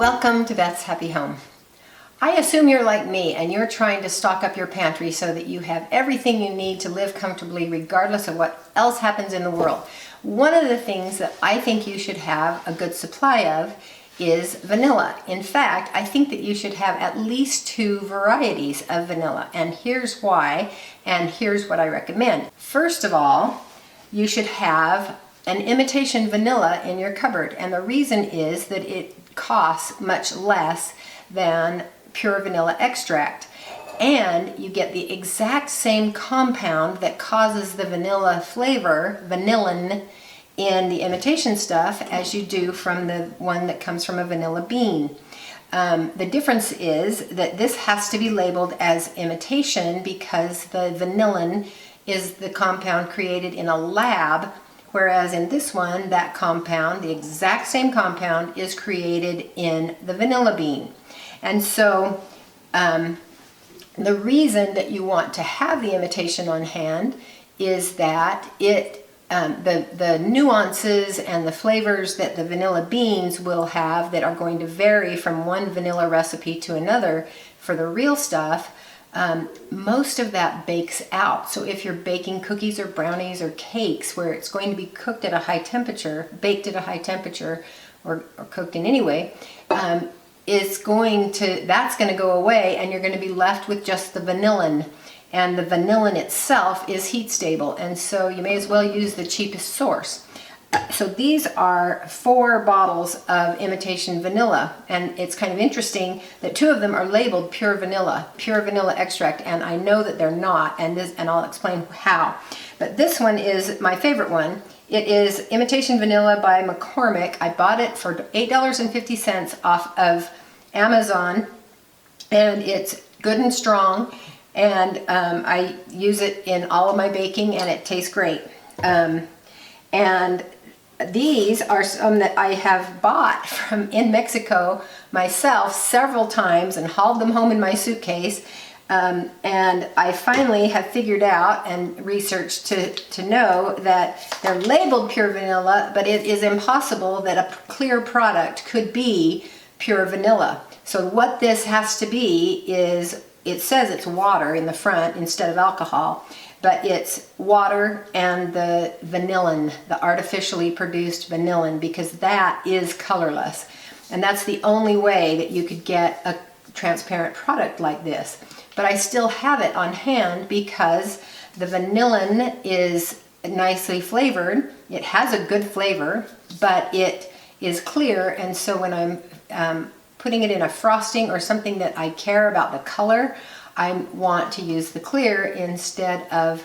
Welcome to Beth's Happy Home. I assume you're like me and you're trying to stock up your pantry so that you have everything you need to live comfortably regardless of what else happens in the world. One of the things that I think you should have a good supply of is vanilla. In fact, I think that you should have at least 2 varieties of vanilla, and here's why, and here's what I recommend. First of all, you should have an imitation vanilla in your cupboard, and the reason is that it costs much less than pure vanilla extract, and you get the exact same compound that causes the vanilla flavor, vanillin, in the imitation stuff as you do from the one that comes from a vanilla bean. The difference is that this has to be labeled as imitation because the vanillin is the compound created in a lab, whereas in this one, that compound, the exact same compound, is created in the vanilla bean. And so the reason that you want to have the imitation on hand is that the nuances and the flavors that the vanilla beans will have that are going to vary from one vanilla recipe to another for the real stuff, most of that bakes out. So if you're baking cookies or brownies or cakes where it's going to be cooked at a high temperature, baked at a high temperature, or cooked in any way, that's going to go away, and you're going to be left with just the vanillin. And the vanillin itself is heat stable, and so you may as well use the cheapest source. So these are 4 bottles of imitation vanilla, and it's kind of interesting that 2 of them are labeled pure vanilla extract, and I know that they're not, and I'll explain how. But this one is my favorite one. It is Imitation Vanilla by McCormick. I bought it for $8.50 off of Amazon, and it's good and strong, and I use it in all of my baking, and it tastes great. And these are some that I have bought from in Mexico myself several times and hauled them home in my suitcase. And I finally have figured out and researched to know that they're labeled pure vanilla, but it is impossible that a clear product could be pure vanilla. So what this has to be is, it says it's water in the front instead of alcohol, but it's water and the vanillin, the artificially produced vanillin, because that is colorless. And that's the only way that you could get a transparent product like this. But I still have it on hand because the vanillin is nicely flavored. It has a good flavor, but it is clear, and so when I'm putting it in a frosting or something that I care about the color, I want to use the clear instead of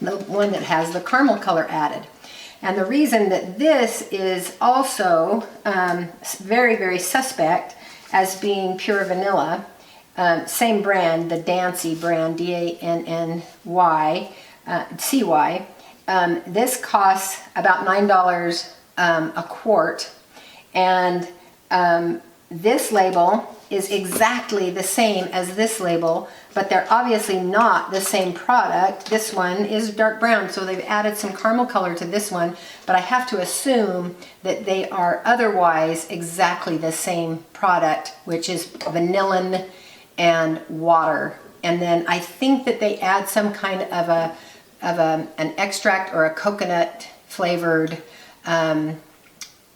the one that has the caramel color added. And the reason that this is also very, very suspect as being pure vanilla, same brand, the Dancy brand, D-A-N-N-Y, C-Y, this costs about $9 a quart, and this label is exactly the same as this label, but they're obviously not the same product. This one is dark brown, so they've added some caramel color to this one, but I have to assume that they are otherwise exactly the same product, which is vanillin and water. And then I think that they add some kind of an extract or a coconut flavored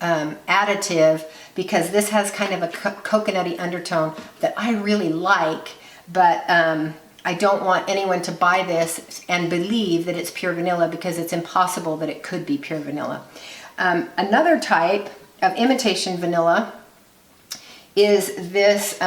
additive, because this has kind of a coconutty undertone that I really like, but I don't want anyone to buy this and believe that it's pure vanilla, because it's impossible that it could be pure vanilla. Another type of imitation vanilla is this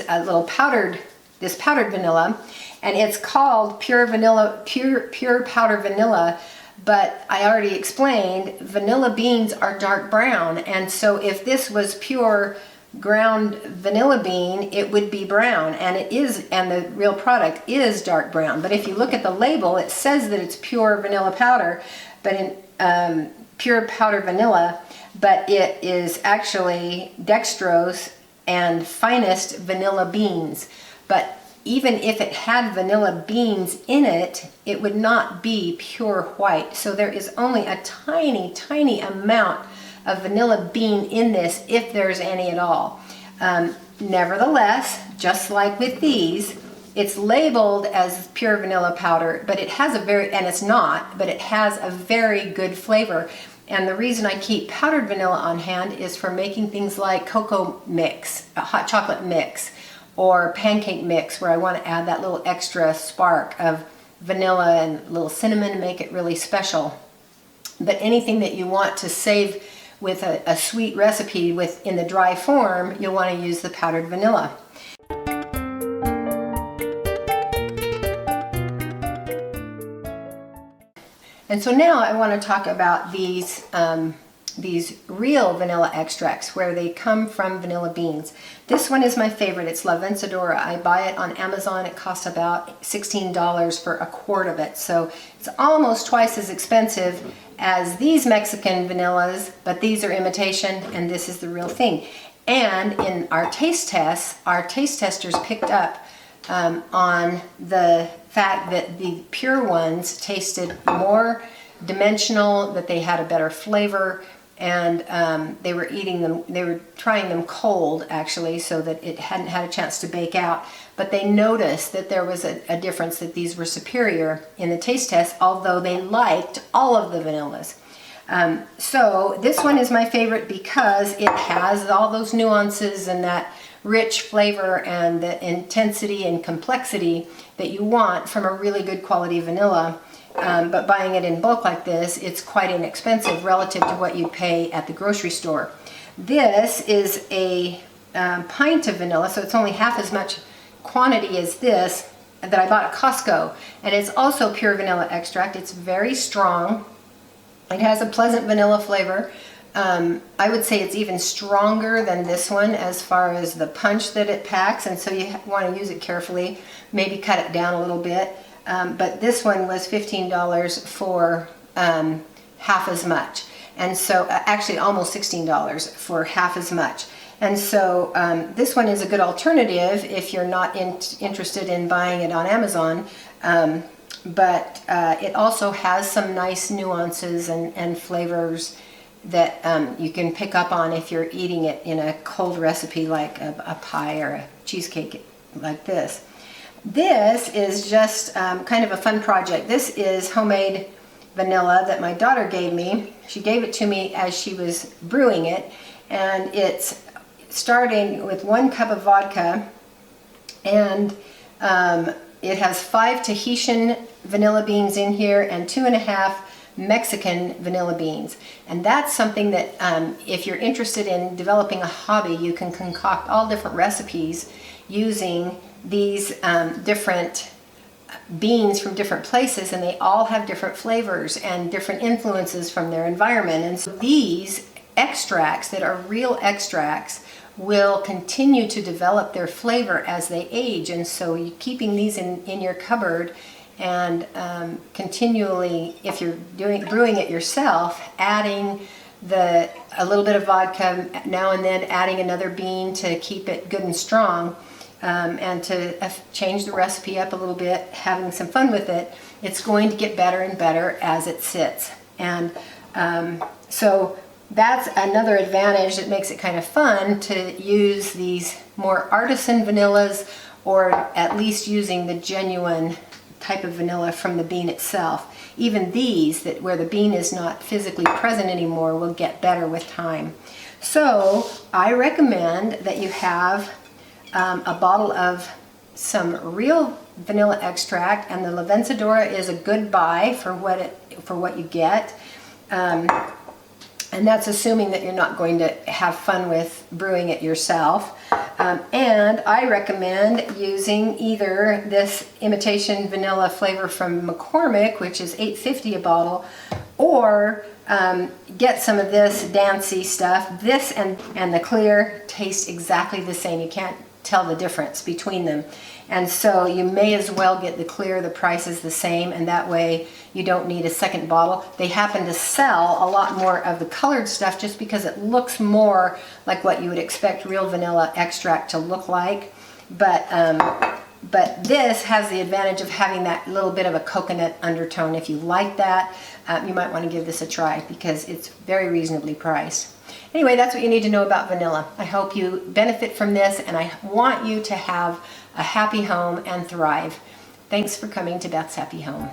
little powdered vanilla, and it's called pure powder vanilla. But I already explained, vanilla beans are dark brown, and so if this was pure ground vanilla bean, it would be brown, and it is, and the real product is dark brown. But if you look at the label, it says that it's pure vanilla powder, but in pure powder vanilla, but it is actually dextrose and finest vanilla beans. But even if it had vanilla beans in it, it would not be pure white. So there is only a tiny, tiny amount of vanilla bean in this, if there's any at all. Nevertheless, just like with these, it's labeled as pure vanilla powder, but it has and it's not, but it has a very good flavor. And the reason I keep powdered vanilla on hand is for making things like cocoa mix, a hot chocolate mix, or pancake mix, where I want to add that little extra spark of vanilla and a little cinnamon to make it really special. But anything that you want to save with a sweet recipe in the dry form, you'll want to use the powdered vanilla. And so now I want to talk about these real vanilla extracts where they come from vanilla beans. This one is my favorite. It's La Vencedora. I buy it on Amazon. It costs about $16 for a quart of it. So it's almost twice as expensive as these Mexican vanillas, but these are imitation and this is the real thing. And in our taste tests, our taste testers picked up on the fact that the pure ones tasted more dimensional, that they had a better flavor, and they were trying them cold actually, so that it hadn't had a chance to bake out. But they noticed that there was a difference, that these were superior in the taste test, although they liked all of the vanillas. So this one is my favorite because it has all those nuances and that rich flavor and the intensity and complexity that you want from a really good quality vanilla. But buying it in bulk like this, it's quite inexpensive relative to what you pay at the grocery store. This is a pint of vanilla, so it's only half as much quantity as this that I bought at Costco. And it's also pure vanilla extract. It's very strong. It has a pleasant vanilla flavor. I would say it's even stronger than this one as far as the punch that it packs, and so you want to use it carefully, maybe cut it down a little bit. But this one was $15 for half as much, and so actually almost $16 for half as much. And so this one is a good alternative if you're not interested in buying it on Amazon. But it also has some nice nuances and flavors that you can pick up on if you're eating it in a cold recipe like a pie or a cheesecake like this. This is just kind of a fun project. This is homemade vanilla that my daughter gave me. She gave it to me as she was brewing it, and it's starting with 1 cup of vodka, and it has 5 Tahitian vanilla beans in here and 2.5 Mexican vanilla beans. And that's something that if you're interested in developing a hobby, you can concoct all different recipes using these different beans from different places, and they all have different flavors and different influences from their environment. And so these extracts that are real extracts will continue to develop their flavor as they age. And so you're keeping these in your cupboard, and continually, if you're brewing it yourself, adding a little bit of vodka now and then, adding another bean to keep it good and strong, and to change the recipe up a little bit, having some fun with it, it's going to get better and better as it sits. And so that's another advantage that makes it kind of fun to use these more artisan vanillas, or at least using the genuine type of vanilla from the bean itself. Even these, where the bean is not physically present anymore, will get better with time. So I recommend that you have a bottle of some real vanilla extract, and the La Vencedora is a good buy for what you get. And that's assuming that you're not going to have fun with brewing it yourself. And I recommend using either this imitation vanilla flavor from McCormick, which is $8.50 a bottle, or get some of this Dancy stuff. This and the clear taste exactly the same. You can't tell the difference between them. And so you may as well get the clear. The price is the same, and that way you don't need a second bottle. They happen to sell a lot more of the colored stuff just because it looks more like what you would expect real vanilla extract to look like. But But this has the advantage of having that little bit of a coconut undertone. If you like that, you might want to give this a try because it's very reasonably priced. Anyway, that's what you need to know about vanilla. I hope you benefit from this, and I want you to have a happy home and thrive. Thanks for coming to Beth's Happy Home.